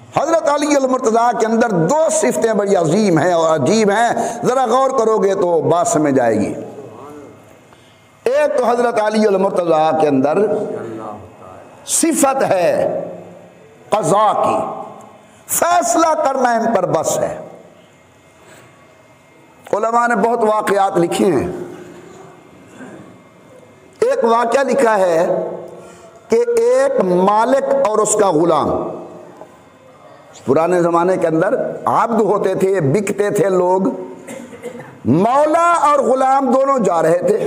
हजरत अली अल-मुर्तज़ा के अंदर दो सिफतें बड़ी अजीम हैं और अजीब हैं, जरा गौर करोगे तो बात समझ आएगी। एक तो हजरत अली अल-मुर्तज़ा के अंदर सिफत है क़ज़ा की, फैसला करना इन पर बस है। उलमा ने बहुत वाक़यात लिखे हैं। एक वाक़या लिखा है कि एक मालिक और उसका गुलाम, पुराने ज़माने के अंदर आब्द होते थे, बिकते थे लोग, मौला और गुलाम दोनों जा रहे थे।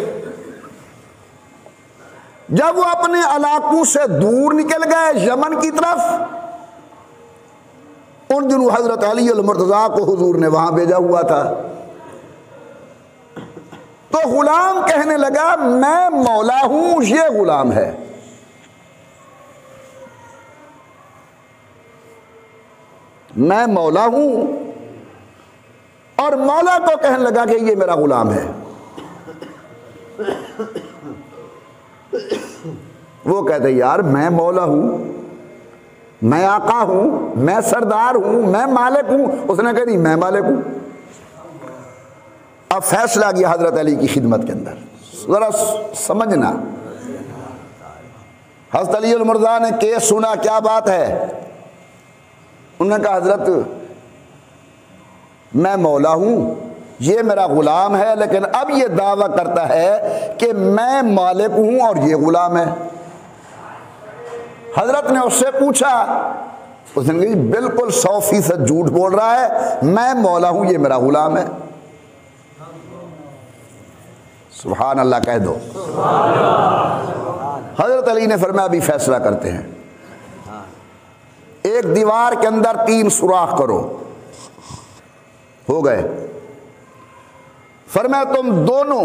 जब वो अपने इलाकों से दूर निकल गए यमन की तरफ, उन दिनों हजरत अली अल-मुर्तज़ा को हुजूर ने वहां भेजा हुआ था। तो गुलाम कहने लगा मैं मौला हूं, ये गुलाम है। मैं मौला हूं, और मौला को कहने लगा कि ये मेरा गुलाम है। वो कहते यार मैं मौला हूं, मैं आका हूं, मैं सरदार हूं, मैं मालिक हूं। उसने कहा नहीं मैं मालिक हूं। अब फैसला किया हजरत अली की खिदमत के अंदर, जरा समझना। हजरत अली अल-मुर्तज़ा ने केस सुना, क्या बात है? उन्होंने कहा हजरत मैं मौला हूं, ये मेरा गुलाम है, लेकिन अब ये दावा करता है कि मैं मालिक हूं और ये गुलाम है। हजरत ने उससे पूछा, उसने कहा बिल्कुल 100% झूठ बोल रहा है, मैं मौला हूं, ये मेरा गुलाम है। सुभान अल्लाह कह दो। हजरत अली ने फरमाया अभी फैसला करते हैं। एक दीवार के अंदर 3 सुराख करो। हो गए। फरमाया तुम दोनों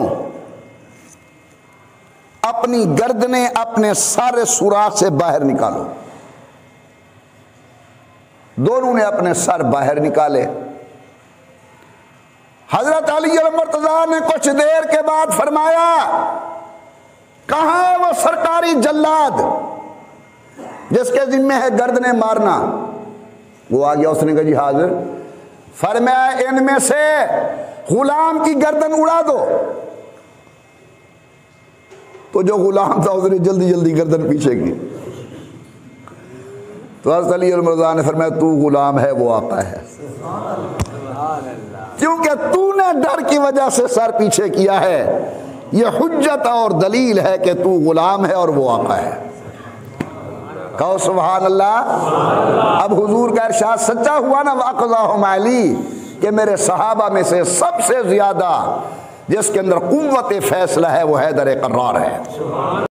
अपनी गर्दनें अपने सारे सुराख से बाहर निकालो। दोनों ने अपने सर बाहर निकाले। हजरत अली अल-मुर्तज़ा ने कुछ देर के बाद फरमाया कहां है वो सरकारी जल्लाद जिसके जिम्मे है गर्दनें मारना? वो आ गया, उसने कहा जी हाजिर। फरमाया इनमें से गुलाम की गर्दन उड़ा दो। तो जो गुलाम था उसने जल्दी जल्दी गर्दन पीछे की। तो हज़रत अली अल-मुर्तज़ा ने फरमाया तू गुलाम है, वो आका है, क्योंकि तूने डर की वजह से सर पीछे किया है। यह हुज्जत और दलील है कि तू गुलाम है और वो आका है। कहो सुभान अल्लाह। अब हुजूर का इरशाद सच्चा हुआ ना, वक़ज़ाहुम अली, कि मेरे सहाबा में से सबसे ज्यादा जिसके अंदर कुव्वत फैसला है वो हैदर कर्रार है।